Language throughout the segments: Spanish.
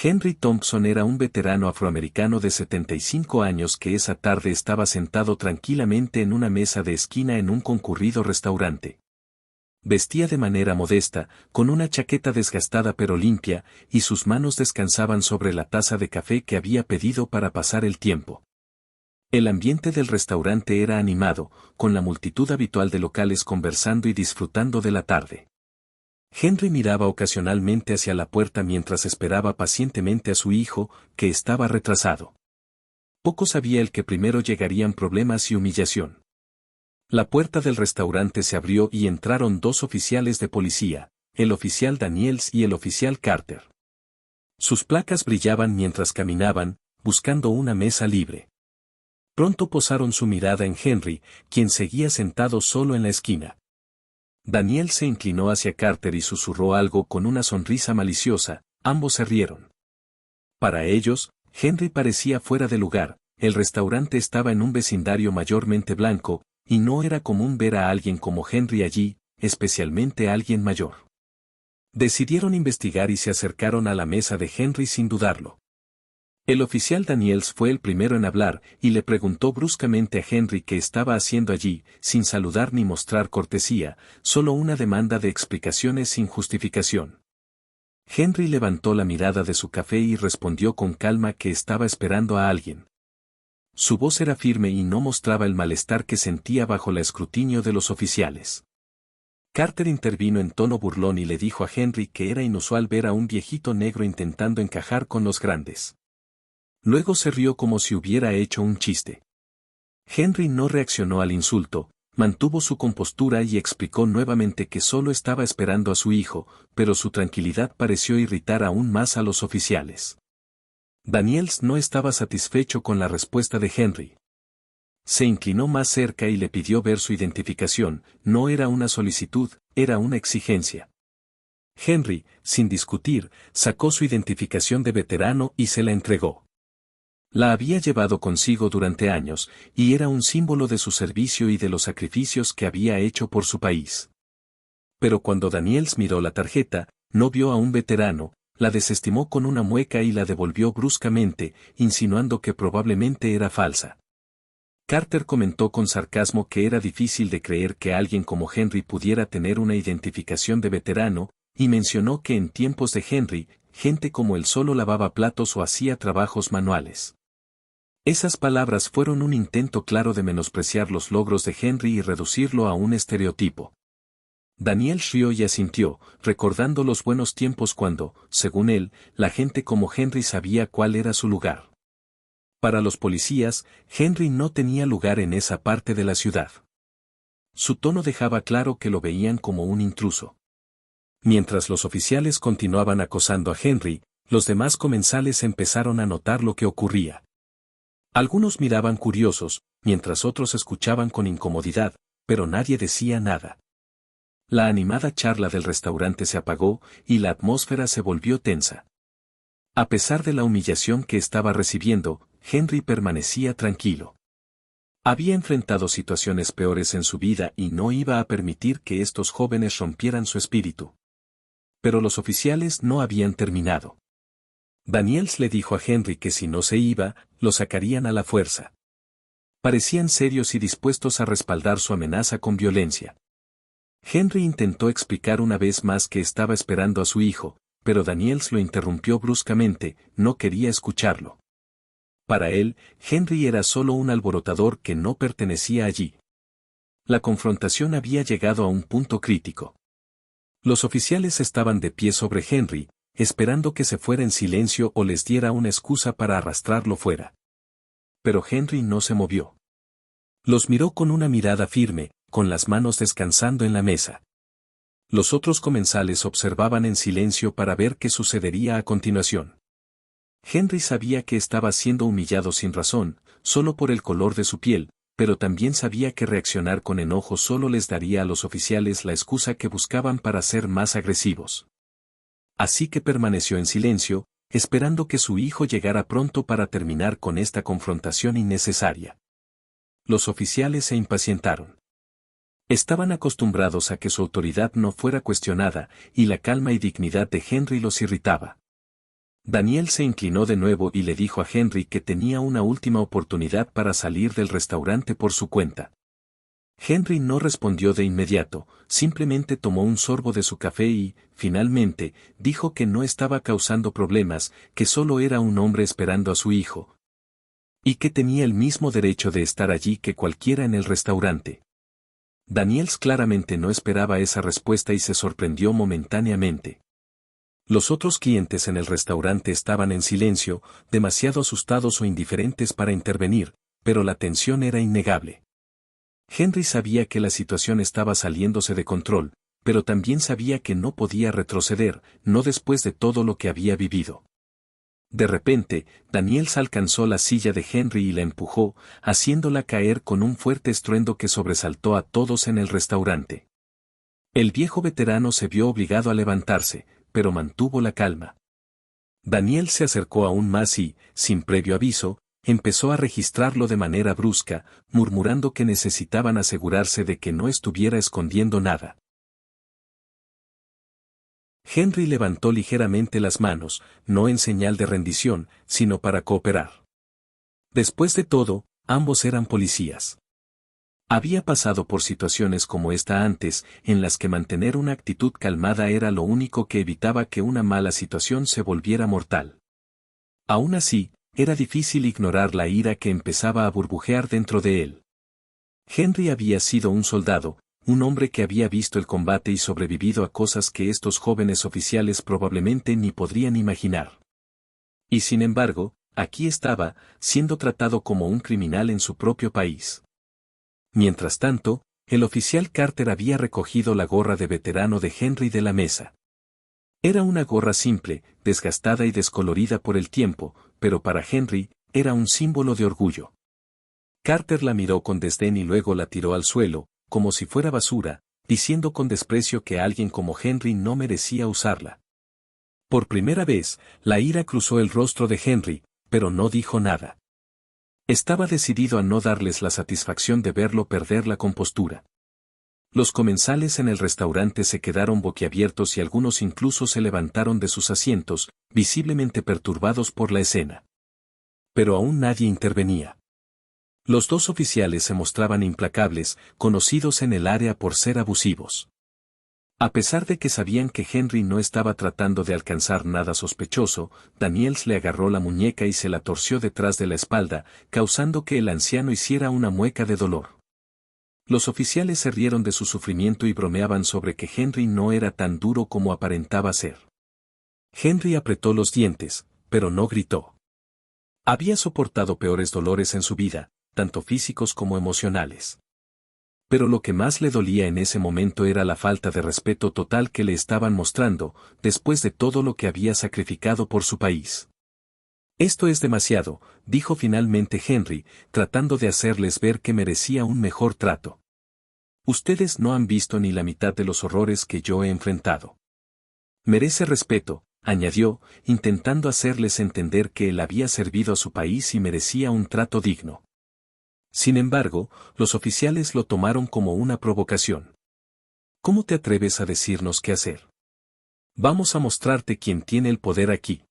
Henry Thompson era un veterano afroamericano de 75 años que esa tarde estaba sentado tranquilamente en una mesa de esquina en un concurrido restaurante. Vestía de manera modesta, con una chaqueta desgastada pero limpia, y sus manos descansaban sobre la taza de café que había pedido para pasar el tiempo. El ambiente del restaurante era animado, con la multitud habitual de locales conversando y disfrutando de la tarde. Henry miraba ocasionalmente hacia la puerta mientras esperaba pacientemente a su hijo, que estaba retrasado. Poco sabía él que primero llegarían problemas y humillación. La puerta del restaurante se abrió y entraron dos oficiales de policía, el oficial Daniels y el oficial Carter. Sus placas brillaban mientras caminaban, buscando una mesa libre. Pronto posaron su mirada en Henry, quien seguía sentado solo en la esquina. Daniel se inclinó hacia Carter y susurró algo con una sonrisa maliciosa, ambos se rieron. Para ellos, Henry parecía fuera de lugar, el restaurante estaba en un vecindario mayormente blanco, y no era común ver a alguien como Henry allí, especialmente a alguien mayor. Decidieron investigar y se acercaron a la mesa de Henry sin dudarlo. El oficial Daniels fue el primero en hablar y le preguntó bruscamente a Henry qué estaba haciendo allí, sin saludar ni mostrar cortesía, solo una demanda de explicaciones sin justificación. Henry levantó la mirada de su café y respondió con calma que estaba esperando a alguien. Su voz era firme y no mostraba el malestar que sentía bajo el escrutinio de los oficiales. Carter intervino en tono burlón y le dijo a Henry que era inusual ver a un viejito negro intentando encajar con los grandes. Luego se rió como si hubiera hecho un chiste. Henry no reaccionó al insulto, mantuvo su compostura y explicó nuevamente que solo estaba esperando a su hijo, pero su tranquilidad pareció irritar aún más a los oficiales. Daniels no estaba satisfecho con la respuesta de Henry. Se inclinó más cerca y le pidió ver su identificación, no era una solicitud, era una exigencia. Henry, sin discutir, sacó su identificación de veterano y se la entregó. La había llevado consigo durante años, y era un símbolo de su servicio y de los sacrificios que había hecho por su país. Pero cuando Daniels miró la tarjeta, no vio a un veterano, la desestimó con una mueca y la devolvió bruscamente, insinuando que probablemente era falsa. Carter comentó con sarcasmo que era difícil de creer que alguien como Henry pudiera tener una identificación de veterano, y mencionó que en tiempos de Henry, gente como él solo lavaba platos o hacía trabajos manuales. Esas palabras fueron un intento claro de menospreciar los logros de Henry y reducirlo a un estereotipo. Daniel rió y asintió, recordando los buenos tiempos cuando, según él, la gente como Henry sabía cuál era su lugar. Para los policías, Henry no tenía lugar en esa parte de la ciudad. Su tono dejaba claro que lo veían como un intruso. Mientras los oficiales continuaban acosando a Henry, los demás comensales empezaron a notar lo que ocurría. Algunos miraban curiosos, mientras otros escuchaban con incomodidad, pero nadie decía nada. La animada charla del restaurante se apagó, y la atmósfera se volvió tensa. A pesar de la humillación que estaba recibiendo, Henry permanecía tranquilo. Había enfrentado situaciones peores en su vida y no iba a permitir que estos jóvenes rompieran su espíritu. Pero los oficiales no habían terminado. Daniels le dijo a Henry que si no se iba, lo sacarían a la fuerza. Parecían serios y dispuestos a respaldar su amenaza con violencia. Henry intentó explicar una vez más que estaba esperando a su hijo, pero Daniels lo interrumpió bruscamente, no quería escucharlo. Para él, Henry era solo un alborotador que no pertenecía allí. La confrontación había llegado a un punto crítico. Los oficiales estaban de pie sobre Henry, esperando que se fuera en silencio o les diera una excusa para arrastrarlo fuera. Pero Henry no se movió. Los miró con una mirada firme, con las manos descansando en la mesa. Los otros comensales observaban en silencio para ver qué sucedería a continuación. Henry sabía que estaba siendo humillado sin razón, solo por el color de su piel, pero también sabía que reaccionar con enojo solo les daría a los oficiales la excusa que buscaban para ser más agresivos. Así que permaneció en silencio, esperando que su hijo llegara pronto para terminar con esta confrontación innecesaria. Los oficiales se impacientaron. Estaban acostumbrados a que su autoridad no fuera cuestionada, y la calma y dignidad de Henry los irritaba. Daniel se inclinó de nuevo y le dijo a Henry que tenía una última oportunidad para salir del restaurante por su cuenta. Henry no respondió de inmediato, simplemente tomó un sorbo de su café y, finalmente, dijo que no estaba causando problemas, que solo era un hombre esperando a su hijo. Y que tenía el mismo derecho de estar allí que cualquiera en el restaurante. Daniels claramente no esperaba esa respuesta y se sorprendió momentáneamente. Los otros clientes en el restaurante estaban en silencio, demasiado asustados o indiferentes para intervenir, pero la tensión era innegable. Henry sabía que la situación estaba saliéndose de control, pero también sabía que no podía retroceder, no después de todo lo que había vivido. De repente, Daniels alcanzó la silla de Henry y la empujó, haciéndola caer con un fuerte estruendo que sobresaltó a todos en el restaurante. El viejo veterano se vio obligado a levantarse, pero mantuvo la calma. Daniel se acercó aún más y, sin previo aviso, empezó a registrarlo de manera brusca, murmurando que necesitaban asegurarse de que no estuviera escondiendo nada. Henry levantó ligeramente las manos, no en señal de rendición, sino para cooperar. Después de todo, ambos eran policías. Había pasado por situaciones como esta antes, en las que mantener una actitud calmada era lo único que evitaba que una mala situación se volviera mortal. Aún así, era difícil ignorar la ira que empezaba a burbujear dentro de él. Henry había sido un soldado, un hombre que había visto el combate y sobrevivido a cosas que estos jóvenes oficiales probablemente ni podrían imaginar. Y sin embargo, aquí estaba, siendo tratado como un criminal en su propio país. Mientras tanto, el oficial Carter había recogido la gorra de veterano de Henry de la mesa. Era una gorra simple, desgastada y descolorida por el tiempo, pero para Henry, era un símbolo de orgullo. Carter la miró con desdén y luego la tiró al suelo, como si fuera basura, diciendo con desprecio que alguien como Henry no merecía usarla. Por primera vez, la ira cruzó el rostro de Henry, pero no dijo nada. Estaba decidido a no darles la satisfacción de verlo perder la compostura. Los comensales en el restaurante se quedaron boquiabiertos y algunos incluso se levantaron de sus asientos, visiblemente perturbados por la escena. Pero aún nadie intervenía. Los dos oficiales se mostraban implacables, conocidos en el área por ser abusivos. A pesar de que sabían que Henry no estaba tratando de alcanzar nada sospechoso, Daniels le agarró la muñeca y se la torció detrás de la espalda, causando que el anciano hiciera una mueca de dolor. Los oficiales se rieron de su sufrimiento y bromeaban sobre que Henry no era tan duro como aparentaba ser. Henry apretó los dientes, pero no gritó. Había soportado peores dolores en su vida, tanto físicos como emocionales. Pero lo que más le dolía en ese momento era la falta de respeto total que le estaban mostrando, después de todo lo que había sacrificado por su país. Esto es demasiado, dijo finalmente Henry, tratando de hacerles ver que merecía un mejor trato. Ustedes no han visto ni la mitad de los horrores que yo he enfrentado. Merece respeto, añadió, intentando hacerles entender que él había servido a su país y merecía un trato digno. Sin embargo, los oficiales lo tomaron como una provocación. ¿Cómo te atreves a decirnos qué hacer? Vamos a mostrarte quién tiene el poder aquí.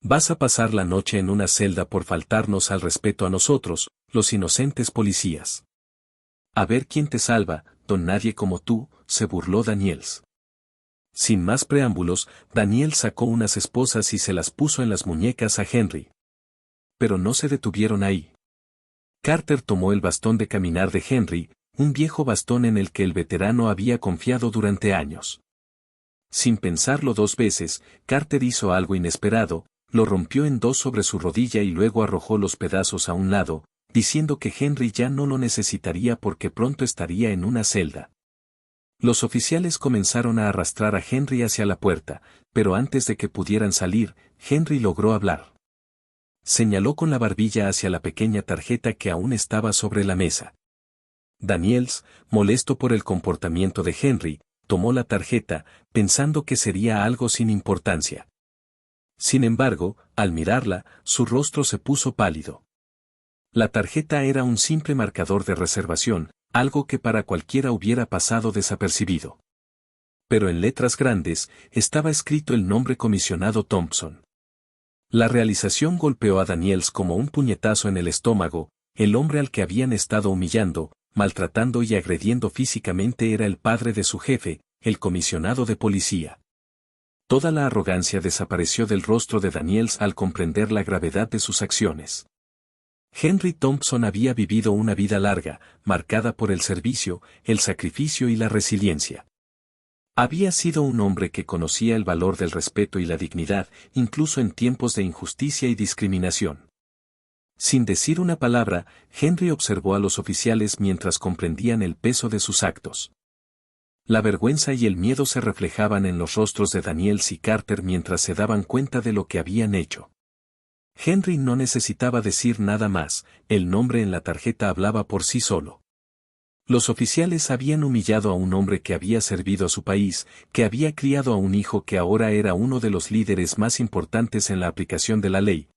Vas a pasar la noche en una celda por faltarnos al respeto a nosotros, los inocentes policías. A ver quién te salva, don nadie como tú, se burló Daniels. Sin más preámbulos, Daniel sacó unas esposas y se las puso en las muñecas a Henry. Pero no se detuvieron ahí. Carter tomó el bastón de caminar de Henry, un viejo bastón en el que el veterano había confiado durante años. Sin pensarlo dos veces, Carter hizo algo inesperado, lo rompió en dos sobre su rodilla y luego arrojó los pedazos a un lado, diciendo que Henry ya no lo necesitaría porque pronto estaría en una celda. Los oficiales comenzaron a arrastrar a Henry hacia la puerta, pero antes de que pudieran salir, Henry logró hablar. Señaló con la barbilla hacia la pequeña tarjeta que aún estaba sobre la mesa. Daniels, molesto por el comportamiento de Henry, tomó la tarjeta, pensando que sería algo sin importancia. Sin embargo, al mirarla, su rostro se puso pálido. La tarjeta era un simple marcador de reservación, algo que para cualquiera hubiera pasado desapercibido. Pero en letras grandes, estaba escrito el nombre comisionado Thompson. La realización golpeó a Daniels como un puñetazo en el estómago. El hombre al que habían estado humillando, maltratando y agrediendo físicamente era el padre de su jefe, el comisionado de policía. Toda la arrogancia desapareció del rostro de Daniels al comprender la gravedad de sus acciones. Henry Thompson había vivido una vida larga, marcada por el servicio, el sacrificio y la resiliencia. Había sido un hombre que conocía el valor del respeto y la dignidad, incluso en tiempos de injusticia y discriminación. Sin decir una palabra, Henry observó a los oficiales mientras comprendían el peso de sus actos. La vergüenza y el miedo se reflejaban en los rostros de Daniels y Carter mientras se daban cuenta de lo que habían hecho. Henry no necesitaba decir nada más, el nombre en la tarjeta hablaba por sí solo. Los oficiales habían humillado a un hombre que había servido a su país, que había criado a un hijo que ahora era uno de los líderes más importantes en la aplicación de la ley.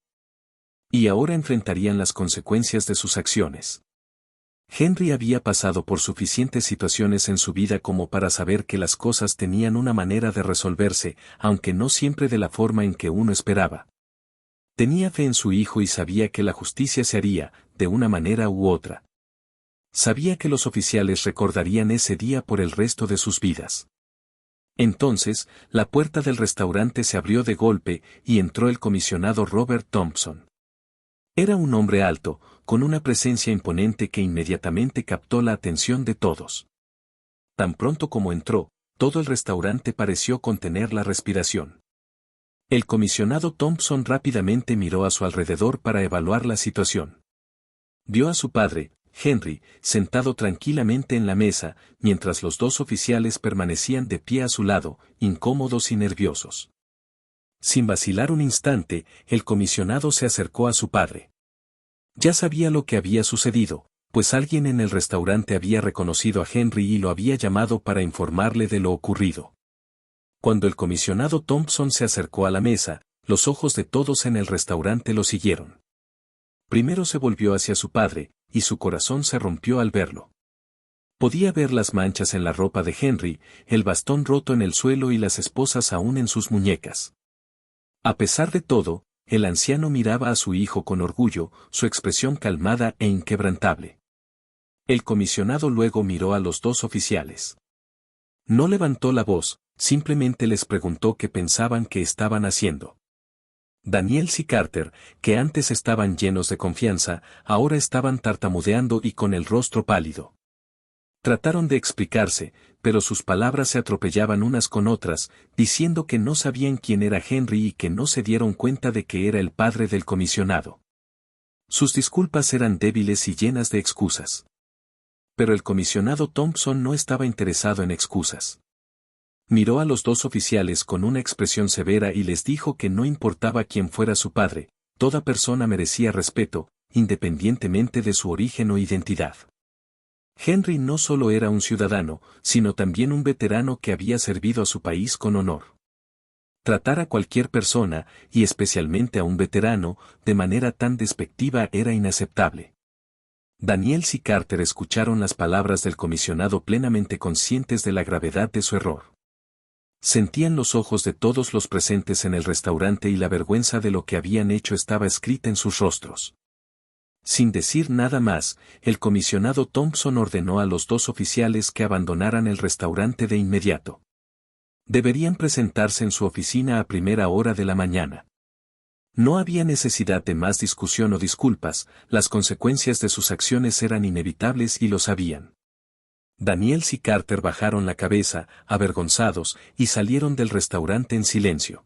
Y ahora enfrentarían las consecuencias de sus acciones. Henry había pasado por suficientes situaciones en su vida como para saber que las cosas tenían una manera de resolverse, aunque no siempre de la forma en que uno esperaba. Tenía fe en su hijo y sabía que la justicia se haría, de una manera u otra. Sabía que los oficiales recordarían ese día por el resto de sus vidas. Entonces, la puerta del restaurante se abrió de golpe y entró el comisionado Robert Thompson. Era un hombre alto, con una presencia imponente que inmediatamente captó la atención de todos. Tan pronto como entró, todo el restaurante pareció contener la respiración. El comisionado Thompson rápidamente miró a su alrededor para evaluar la situación. Vio a su padre, Henry, sentado tranquilamente en la mesa, mientras los dos oficiales permanecían de pie a su lado, incómodos y nerviosos. Sin vacilar un instante, el comisionado se acercó a su padre. Ya sabía lo que había sucedido, pues alguien en el restaurante había reconocido a Henry y lo había llamado para informarle de lo ocurrido. Cuando el comisionado Thompson se acercó a la mesa, los ojos de todos en el restaurante lo siguieron. Primero se volvió hacia su padre, y su corazón se rompió al verlo. Podía ver las manchas en la ropa de Henry, el bastón roto en el suelo y las esposas aún en sus muñecas. A pesar de todo, el anciano miraba a su hijo con orgullo, su expresión calmada e inquebrantable. El comisionado luego miró a los dos oficiales. No levantó la voz, simplemente les preguntó qué pensaban que estaban haciendo. Daniels y Carter, que antes estaban llenos de confianza, ahora estaban tartamudeando y con el rostro pálido. Trataron de explicarse, pero sus palabras se atropellaban unas con otras, diciendo que no sabían quién era Henry y que no se dieron cuenta de que era el padre del comisionado. Sus disculpas eran débiles y llenas de excusas. Pero el comisionado Thompson no estaba interesado en excusas. Miró a los dos oficiales con una expresión severa y les dijo que no importaba quién fuera su padre, toda persona merecía respeto, independientemente de su origen o identidad. Henry no solo era un ciudadano, sino también un veterano que había servido a su país con honor. Tratar a cualquier persona, y especialmente a un veterano, de manera tan despectiva era inaceptable. Daniels y Carter escucharon las palabras del comisionado plenamente conscientes de la gravedad de su error. Sentían los ojos de todos los presentes en el restaurante y la vergüenza de lo que habían hecho estaba escrita en sus rostros. Sin decir nada más, el comisionado Thompson ordenó a los dos oficiales que abandonaran el restaurante de inmediato. Deberían presentarse en su oficina a primera hora de la mañana. No había necesidad de más discusión o disculpas, las consecuencias de sus acciones eran inevitables y lo sabían. Daniels y Carter bajaron la cabeza, avergonzados, y salieron del restaurante en silencio.